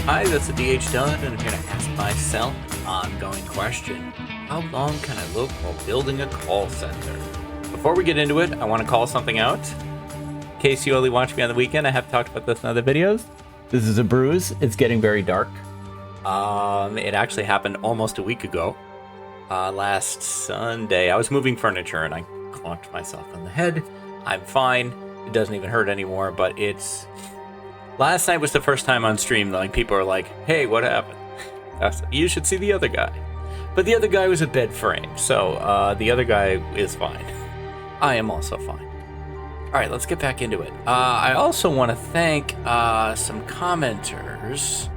Hi, that's the DH Dunn, and I'm here to ask myself an ongoing question. How long can I look while building a call center? Before we get into it, I want to call something out. In case you only watch me on the weekend, I have talked about this in other videos. This is a bruise. It's getting very dark. It actually happened almost a week ago. Last Sunday, I was moving furniture and I clonked myself on the head. I'm fine. It doesn't even hurt anymore, but it's... Last night was the first time on stream that people are like, hey, what happened? You should see the other guy. But the other guy was a bed frame, so the other guy is fine. I am also fine. All right, let's get back into it. I also want to thank some commenters.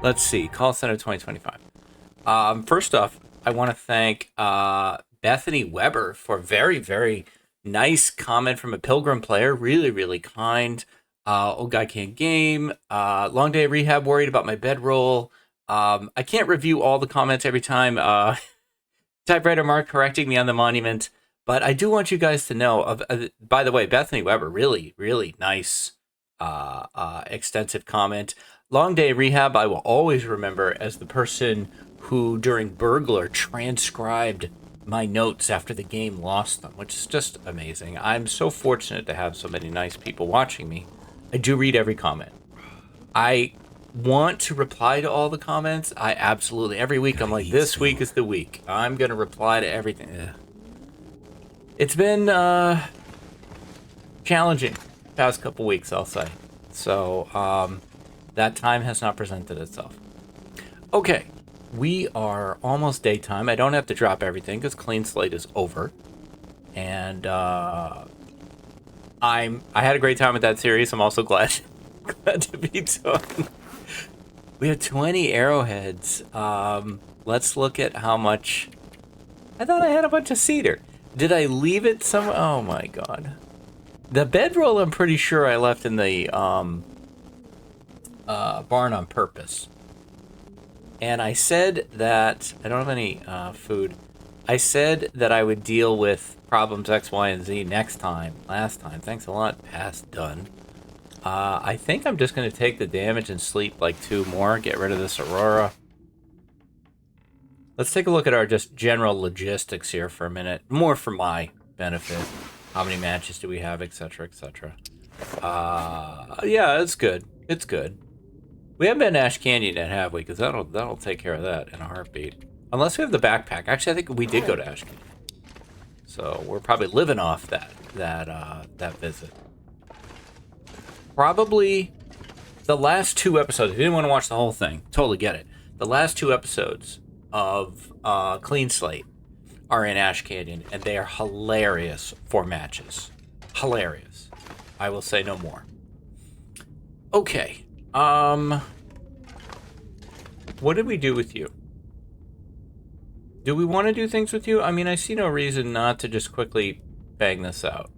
Let's see, Call Center 2025. First off, I want to thank Bethany Weber for a very, very nice comment from a Pilgrim player. Really, really kind. Old Guy Can't Game. Long Day of Rehab, worried about my bedroll. I can't review all the comments every time. Typewriter Mark correcting me on the monument. But I do want you guys to know, by the way, Bethany Weber, really, really nice, extensive comment. Long Day of Rehab, I will always remember as the person who, during Burglar, transcribed my notes after the game lost them, which is just amazing. I'm so fortunate to have so many nice people watching me. I do read every comment. I want to reply to all the comments. I absolutely, every week I'm like, this week is the week. I'm going to reply to everything. Ugh. It's been challenging past couple weeks, I'll say. So that time has not presented itself. Okay, we are almost daytime. I don't have to drop everything because Clean Slate is over. And I had a great time with that series. I'm also glad to be done. We have 20 arrowheads. Let's look at how much. I thought I had a bunch of cedar. Did I leave it somewhere? Oh my god. The bedroll, I'm pretty sure I left in the barn on purpose. And I said that I don't have any food. I said that I would deal with problems X, Y, and Z next time. Last time. Thanks a lot, past Dunn. I think I'm just going to take the damage and sleep like 2 more. Get rid of this Aurora. Let's take a look at our just general logistics here for a minute. More for my benefit. How many matches do we have, etc., etc. Yeah, it's good. It's good. We haven't been to Ash Canyon yet, have we? Because that'll take care of that in a heartbeat. Unless we have the backpack. Actually, I think we did go to Ash Canyon. So we're probably living off that visit. Probably the last 2 episodes. If you didn't want to watch the whole thing, totally get it. The last 2 episodes of Clean Slate are in Ash Canyon, and they are hilarious for matches. Hilarious. I will say no more. Okay. What did we do with you? Do we want to do things with you? I mean, I see no reason not to just quickly bang this out.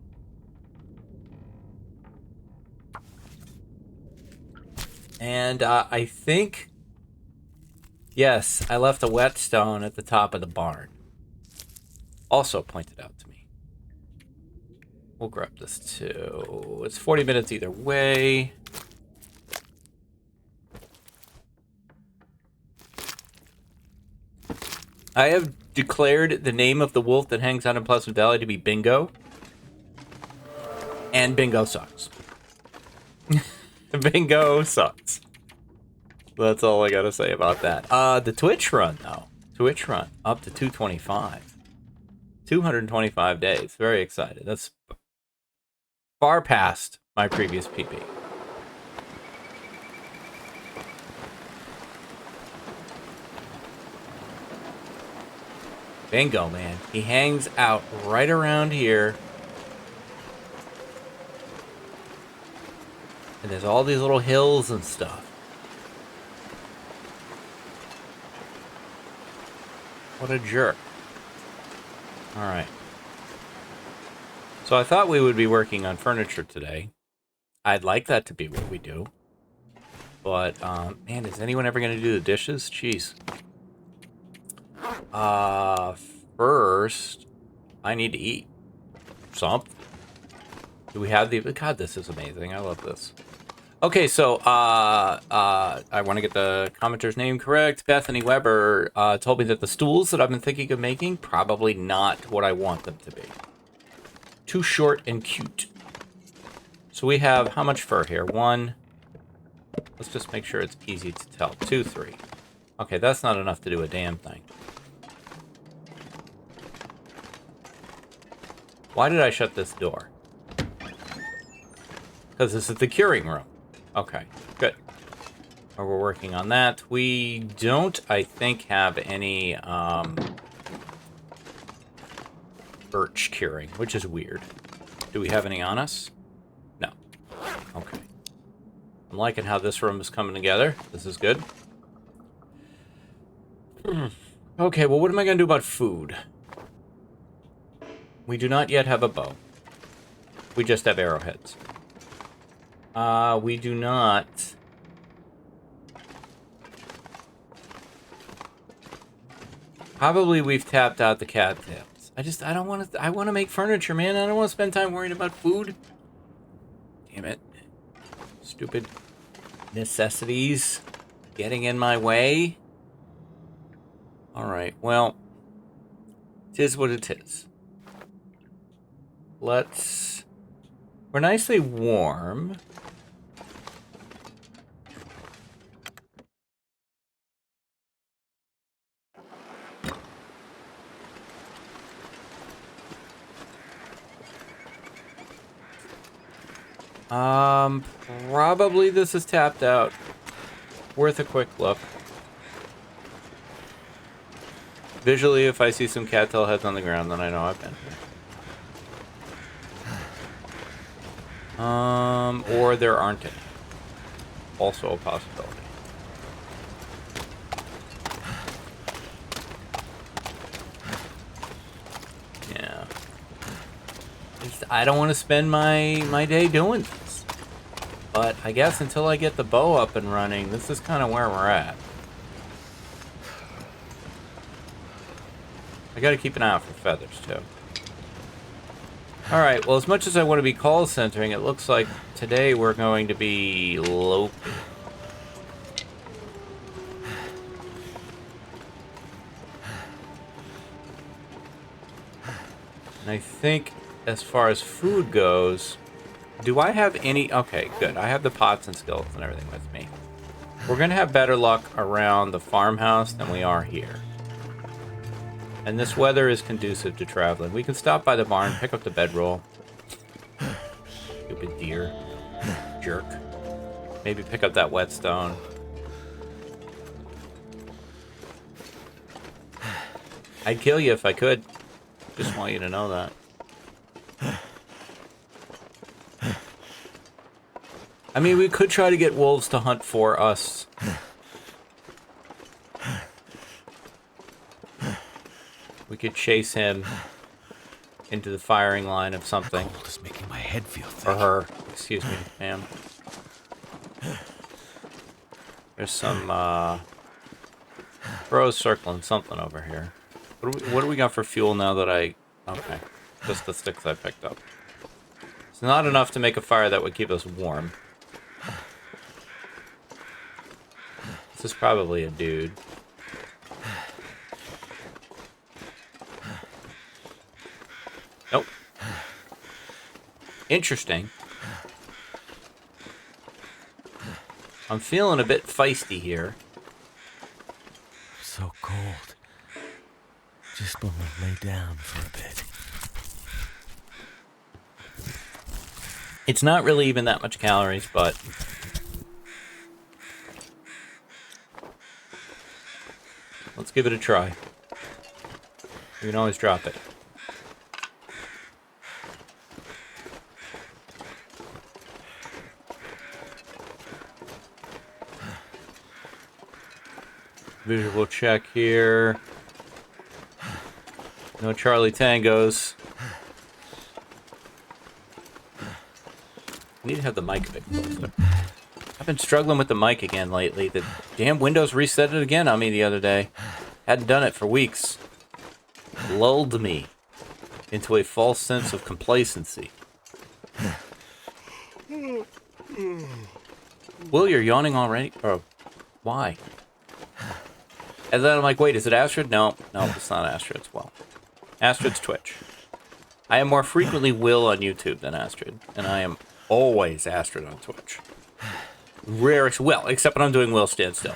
And I think, yes, I left a whetstone at the top of the barn. Also pointed out to me. We'll grab this too. It's 40 minutes either way. I have declared the name of the wolf that hangs out in Pleasant Valley to be Bingo. And Bingo sucks. Bingo sucks. That's all I gotta say about that. The Twitch run, though. Twitch run, up to 225. 225 days. Very excited. That's far past my previous PB. Bingo, man. He hangs out right around here. And there's all these little hills and stuff. What a jerk. Alright. So I thought we would be working on furniture today. I'd like that to be what we do. But, man, is anyone ever going to do the dishes? Jeez. First, I need to eat something. Do we have the... God, this is amazing. I love this. Okay, so I want to get the commenter's name correct. Bethany Weber told me that the stools that I've been thinking of making, probably not what I want them to be. Too short and cute. So we have how much fur here? 1. Let's just make sure it's easy to tell. 2, 3. Okay, that's not enough to do a damn thing. Why did I shut this door? Because this is the curing room. Okay, good. We're working on that. We don't, I think, have any birch curing, which is weird. Do we have any on us? No. Okay. I'm liking how this room is coming together. This is good. Okay, well, what am I going to do about food? We do not yet have a bow. We just have arrowheads. We do not... Probably we've tapped out the cattails. I don't want to... I want to make furniture, man. I don't want to spend time worrying about food. Damn it. Stupid necessities getting in my way. Alright, well... 'Tis what it is. Let's... We're nicely warm. Probably this is tapped out. Worth a quick look. Visually, if I see some cattail heads on the ground, then I know I've been here. Or there aren't any. Also a possibility. Yeah. I don't want to spend my day doing this. But I guess until I get the bow up and running, this is kind of where we're at. I gotta keep an eye out for feathers, too. Alright, well, as much as I want to be call centering, it looks like today we're going to be Lope. And I think, as far as food goes, do I have any... Okay, good. I have the pots and skillets and everything with me. We're going to have better luck around the farmhouse than we are here. And this weather is conducive to traveling. We can stop by the barn, pick up the bedroll. Stupid deer. Jerk. Maybe pick up that whetstone. I'd kill you if I could. Just want you to know that. I mean, we could try to get wolves to hunt for us. We could chase him into the firing line of something. The cold is making my head feel thick. Or her. Excuse me, ma'am. There's some, bros circling something over here. What do we got for fuel now that I... Okay. Just the sticks I picked up. It's not enough to make a fire that would keep us warm. This is probably a dude. Nope. Interesting. I'm feeling a bit feisty here. So cold. Just want to lay down for a bit. It's not really even that much calories, but... Let's give it a try. We can always drop it. Visual check here. No Charlie Tangos. I need to have the mic a bit closer. I've been struggling with the mic again lately. The damn Windows reset it again on me the other day. Hadn't done it for weeks. Lulled me into a false sense of complacency. Will, you're yawning already? Or why? And then I'm like, wait, is it Astrid? No, it's not Astrid. It's Will. Astrid's Twitch. I am more frequently Will on YouTube than Astrid, and I am always Astrid on Twitch. Rarest, well, except when I'm doing Will Stand Still.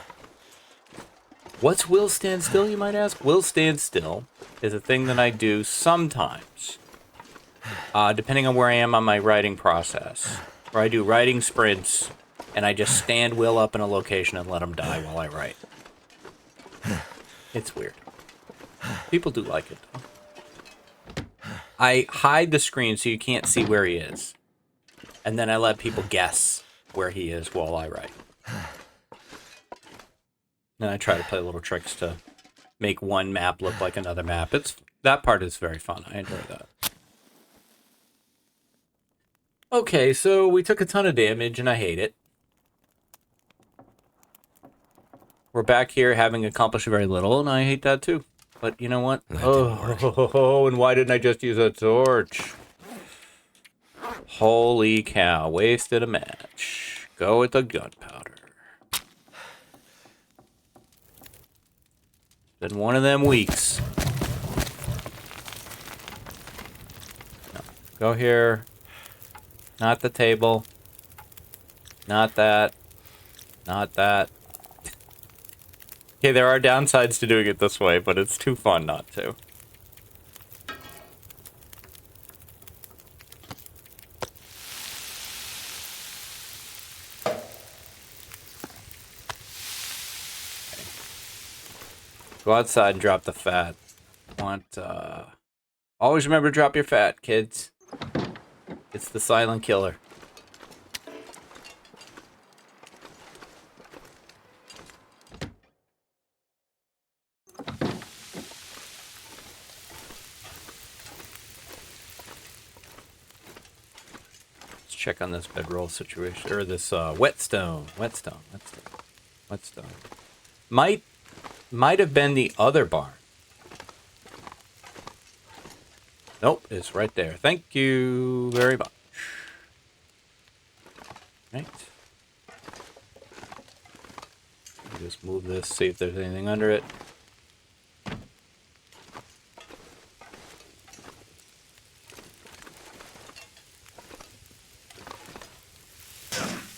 What's Will Stand Still, you might ask? Will Stand Still is a thing that I do sometimes, depending on where I am on my writing process. Where I do writing sprints, and I just stand Will up in a location and let him die while I write. It's weird. People do like it, though. I hide the screen so you can't see where he is. And then I let people guess where he is while I write. And I try to play little tricks to make one map look like another map. That part is very fun. I enjoy that. Okay, so we took a ton of damage, and I hate it. We're back here having accomplished very little, and I hate that too. But you know what? Oh, and why didn't I just use a torch? Holy cow, wasted a match. Go with the gunpowder. Been one of them weeks. No. Go here. Not the table. Not that. Not that. Okay, there are downsides to doing it this way, but it's too fun not to. Go outside and drop the fat. Always remember to drop your fat, kids. It's the silent killer. Let's check on this bedroll situation, or this whetstone. Might have been the other barn. Nope, it's right there. Thank you very much. Right. Just move this, see if there's anything under it.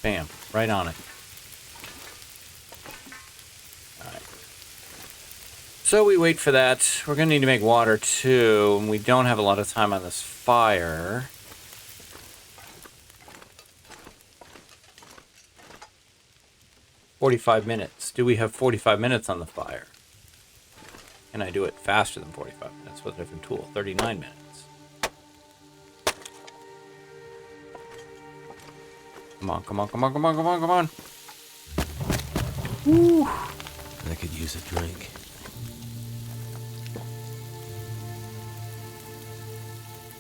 Bam, right on it. So we wait for that. We're going to need to make water too, and we don't have a lot of time on this fire. "45 minutes. Do we have 45 minutes on the fire? Can I do it faster than 45 minutes with a different tool? 39 minutes. Come on, come on, come on, come on, come on, come on. Woo. I could use a drink.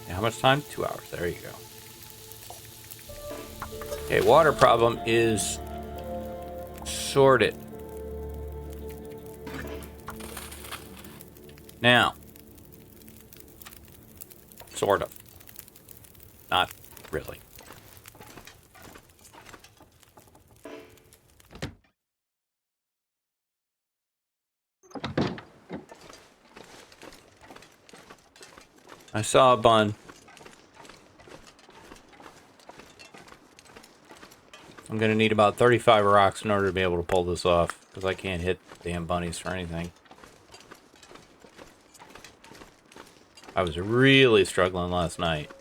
How much time? 2 hours. There you go. Okay, water problem is sorted. Now. Sort of. Not really. I saw a bun. I'm going to need about 35 rocks in order to be able to pull this off, because I can't hit damn bunnies for anything. I was really struggling last night.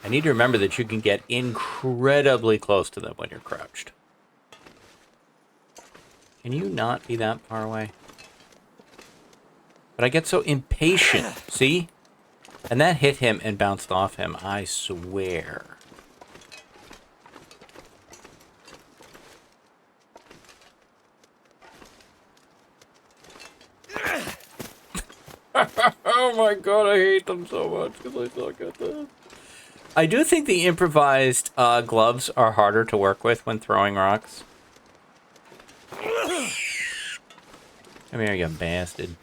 I need to remember that you can get incredibly close to them when you're crouched. Can you not be that far away? But I get so impatient, see? And that hit him and bounced off him, I swear. Oh my god, I hate them so much because I suck at this. I do think the improvised gloves are harder to work with when throwing rocks. Come here, you bastard.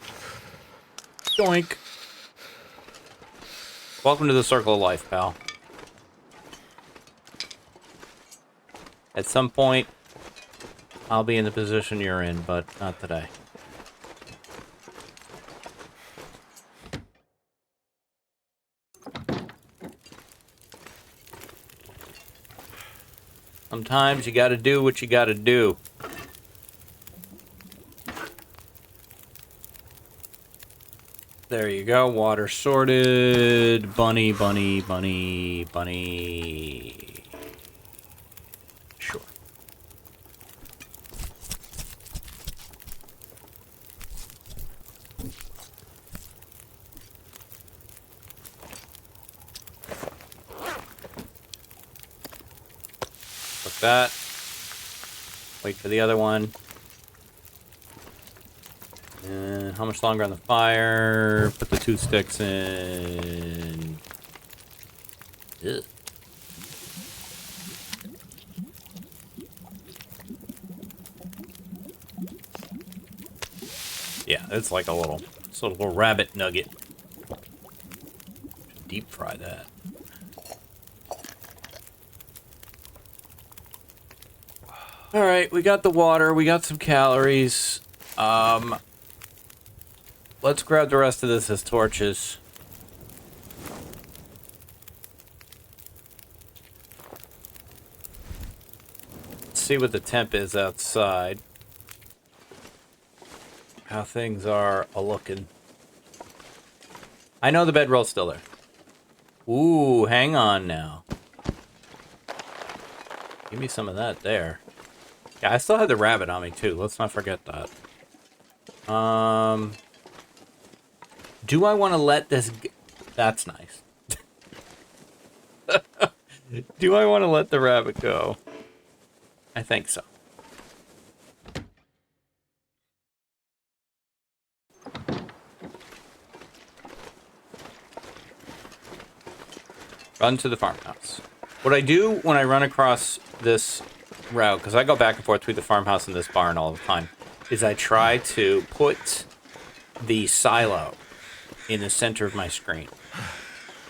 Doink. Welcome to the circle of life, pal. At some point, I'll be in the position you're in, but not today. Sometimes you gotta do what you gotta do. There you go, water sorted. Bunny, bunny, bunny, bunny. Sure. Like that. Wait for the other one. And how much longer on the fire? Put the 2 sticks in. Ugh. Yeah, it's like a little rabbit nugget. Deep fry that. All right, we got the water. We got some calories. Let's grab the rest of this as torches. Let's see what the temp is outside. How things are a-looking. I know the bedroll's still there. Ooh, hang on now. Give me some of that there. Yeah, I still have the rabbit on me, too. Let's not forget that. Do I want to let this... That's nice. Do I want to let the rabbit go? I think so. Run to the farmhouse. What I do when I run across this route, because I go back and forth between the farmhouse and this barn all the time, is I try to put the silo in the center of my screen.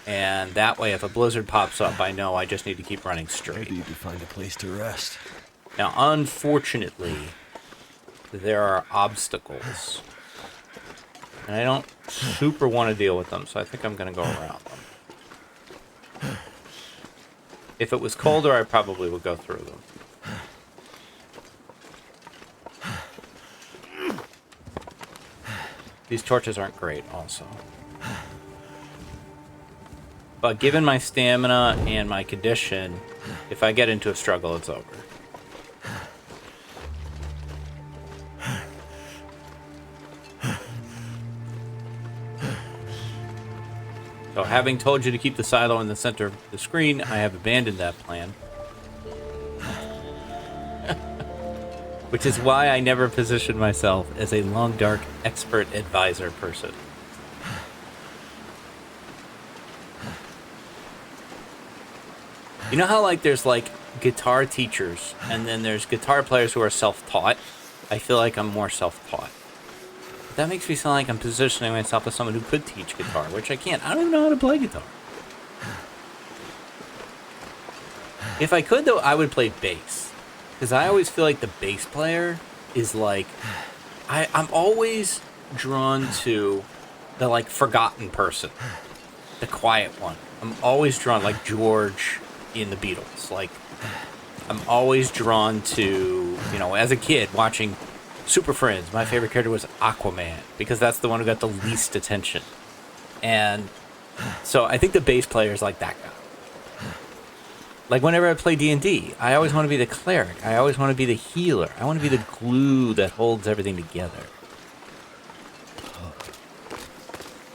And that way, if a blizzard pops up, I know I just need to keep running straight. Maybe you can find a place to rest. Now, unfortunately, there are obstacles. And I don't super want to deal with them, so I think I'm going to go around them. If it was colder, I probably would go through them. These torches aren't great, also. But given my stamina and my condition, if I get into a struggle, it's over. So having told you to keep the silo in the center of the screen, I have abandoned that plan. Which is why I never positioned myself as a long dark expert advisor person. You know how like there's like guitar teachers and then there's guitar players who are self-taught? I feel like I'm more self-taught. That makes me sound like I'm positioning myself as someone who could teach guitar, which I can't. I don't even know how to play guitar. If I could, though, I would play bass. Because I always feel like the bass player is like... I'm always drawn to the, like, forgotten person. The quiet one. I'm always drawn, like George in the Beatles. Like, I'm always drawn to, you know, as a kid, watching Super Friends, my favorite character was Aquaman, because that's the one who got the least attention. And so I think the bass player is like that guy. Like whenever I play D&D, I always want to be the cleric. I always want to be the healer. I want to be the glue that holds everything together.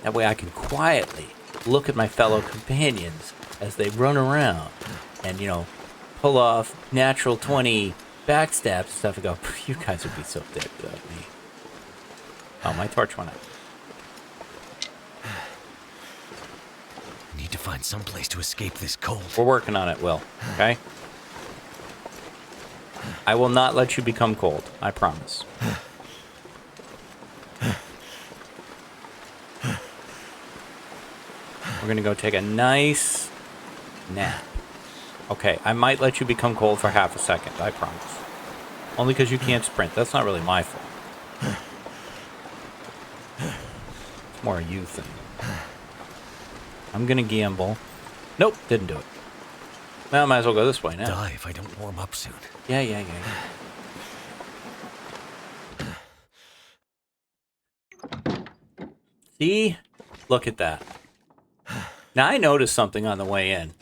That way I can quietly look at my fellow companions as they run around and, you know, pull off natural 20 backstabs and stuff and go, you guys would be so dead without me. Oh, my torch went out. I need to find some place to escape this cold. We're working on it, Will. Okay? I will not let you become cold. I promise. We're gonna go take a nice nap. Okay, I might let you become cold for half a second, I promise. Only because you can't sprint. That's not really my fault. It's more a you thing. I'm gonna gamble. Nope, didn't do it. Well, I might as well go this way now. Die if I don't warm up soon. Yeah. See? Look at that. Now, I noticed something on the way in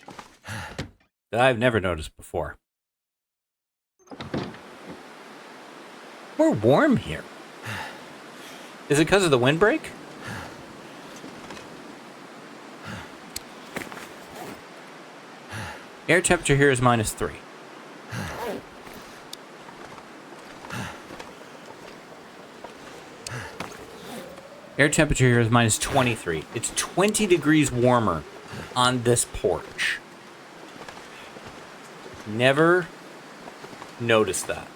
that I've never noticed before. We're warm here. Is it because of the windbreak? Air temperature here is -3. Air temperature here is -23. It's 20 degrees warmer on this porch. Never noticed that.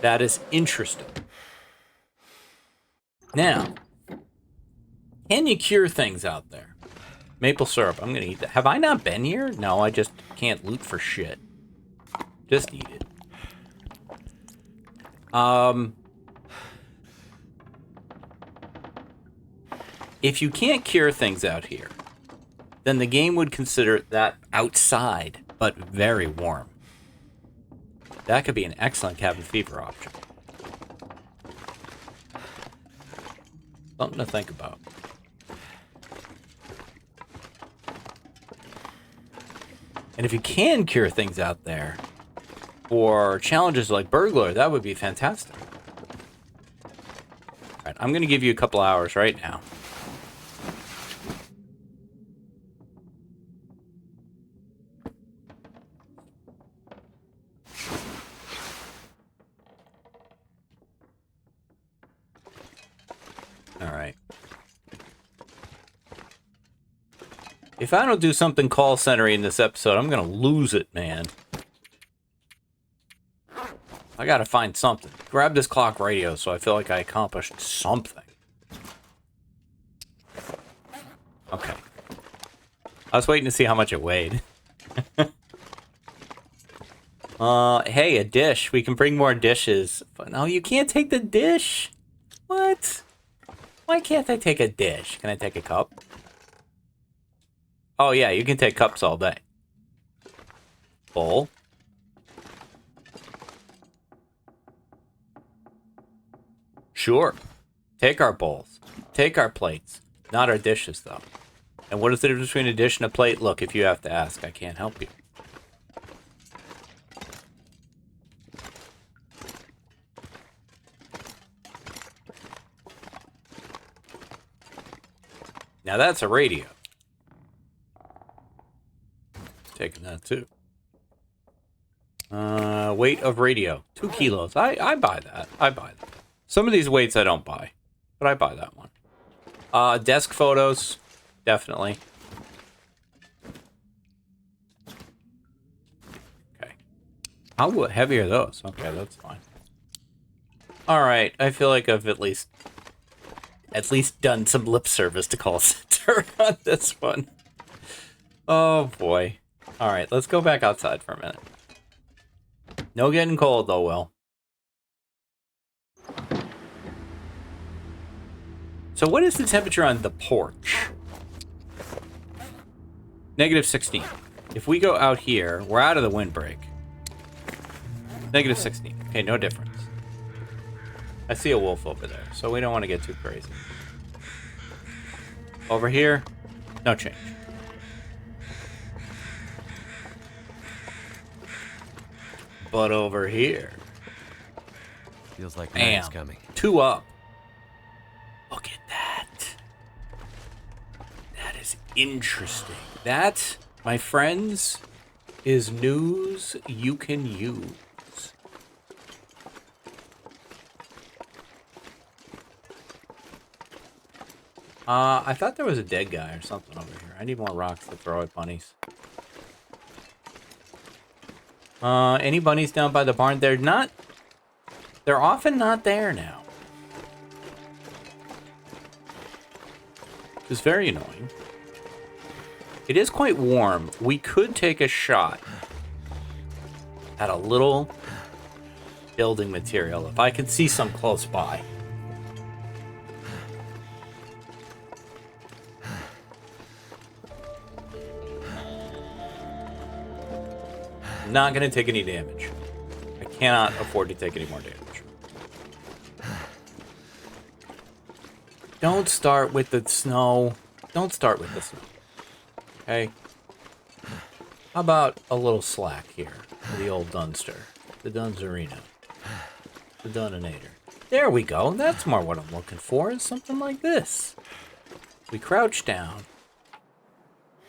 That is interesting. Now, can you cure things out there? Maple syrup. I'm going to eat that. Have I not been here? No, I just can't loot for shit. Just eat it. If you can't cure things out here, then the game would consider that outside, but very warm. That could be an excellent cabin fever option. Something to think about. And if you can cure things out there for challenges like burglar, that would be fantastic. All right, I'm going to give you a couple hours right now. All right. If I don't do something call centery in this episode, I'm going to lose it, man. I got to find something. Grab this clock radio so I feel like I accomplished something. Okay. I was waiting to see how much it weighed. Hey, a dish. We can bring more dishes. But no, you can't take the dish. What? Why can't I take a dish? Can I take a cup? Oh, yeah, you can take cups all day. Bowl. Sure. Take our bowls. Take our plates. Not our dishes, though. And what is the difference between a dish and a plate? Look, if you have to ask, I can't help you. Now that's a radio. Taking that too. Weight of radio, 2 kilos. I buy that. I buy that. Some of these weights I don't buy, but I buy that one. Desk photos, definitely. Okay. How heavy are those? Okay, that's fine. All right, I feel like I've at least done some lip service to call center on this one. Oh boy. All right, let's go back outside for a minute. No getting cold though, Will. So what is the temperature on the porch? -16. If we go out here, we're out of the windbreak. -16. Okay, no difference. I see a wolf over there, so we don't want to get too crazy. Over here, no change. But over here, feels like bam, night's coming. 2 up. Look at that. That is interesting. That, my friends, is news you can use. I thought there was a dead guy or something over here. I need more rocks to throw at bunnies. Any bunnies down by the barn? They're often not there now. Which is very annoying. It is quite warm. We could take a shot at a little building material if I can see some close by. Not going to take any damage. I cannot afford to take any more damage. Don't start with the snow. Don't start with the snow. Okay? How about a little slack here for the old Dunster? The Dunzerino. The Dunninator. There we go. That's more what I'm looking for, is something like this. We crouch down.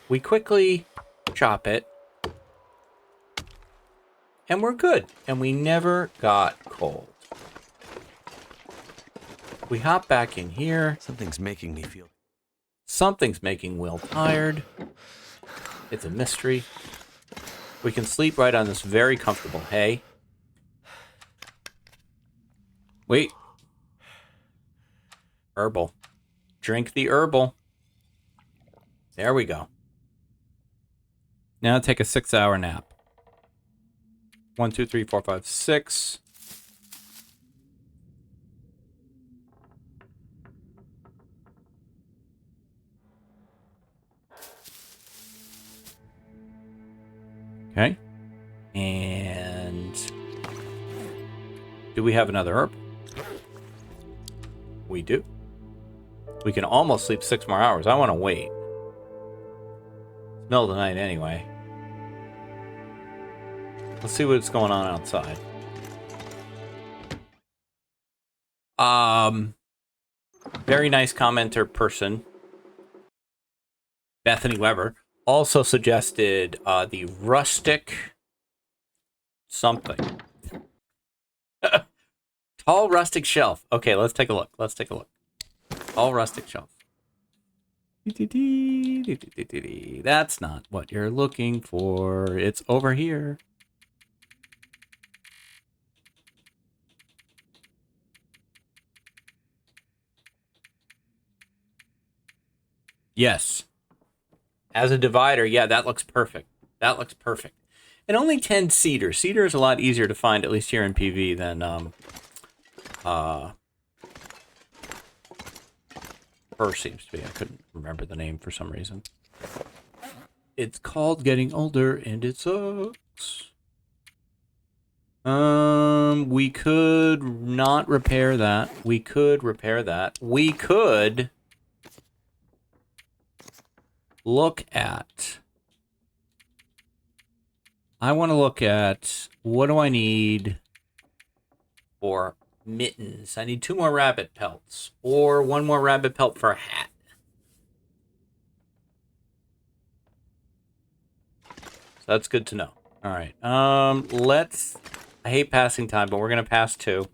We quickly chop it. And we're good. And we never got cold. We hop back in here. Something's making me feel... Something's making Will tired. It's a mystery. We can sleep right on this very comfortable hay. Wait. Herbal. Drink the herbal. There we go. Now take a 6-hour nap. 1, 2, 3, 4, 5, 6. Okay. And do we have another herb? We do. We can almost sleep 6 more hours. I want to wait. It's middle of the night anyway. Let's see what's going on outside. Very nice commenter person. Bethany Weber also suggested the rustic something. Tall rustic shelf. Okay, let's take a look. Let's take a look. Tall rustic shelf. That's not what you're looking for. It's over here. Yes. As a divider, yeah, that looks perfect. That looks perfect. And only 10 cedar. Cedar is a lot easier to find, at least here in PV, than fir seems to be. I couldn't remember the name for some reason. It's called getting older, and it sucks. We could not repair that. We could repair that. We could look at... I want to look at, what do I need for mittens? I need 2 more rabbit pelts, or 1 more rabbit pelt for a hat. So that's good to know. All right. Let's... I hate passing time, but we're going to pass 2.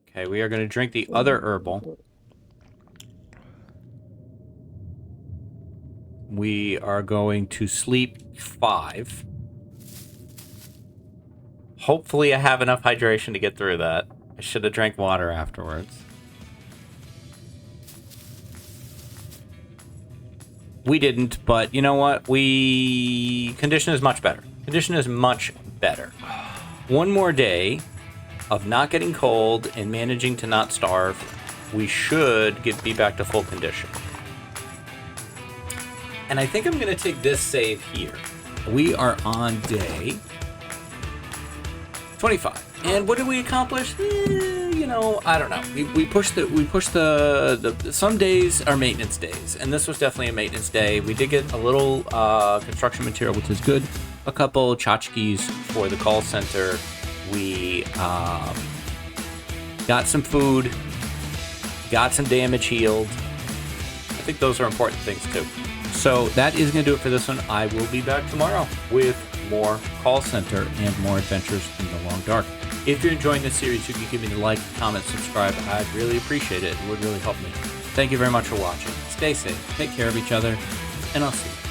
Okay, we are going to drink the other herbal. We are going to sleep 5. Hopefully I have enough hydration to get through that. I should have drank water afterwards. We didn't, but you know what? Condition is much better. Condition is much better. 1 more day of not getting cold and managing to not starve. We should be back to full condition. And I think I'm going to take this save here. We are on day 25. And what did we accomplish? You know, I don't know. We pushed the some days are maintenance days, and this was definitely a maintenance day. We did get a little construction material, which is good. A couple tchotchkes for the call center. We got some food, got some damage healed. I think those are important things too. So that is going to do it for this one. I will be back tomorrow with more call center and more adventures in the long dark. If you're enjoying this series, you can give me the like, comment, subscribe. I'd really appreciate it. It would really help me. Thank you very much for watching. Stay safe, take care of each other, and I'll see you.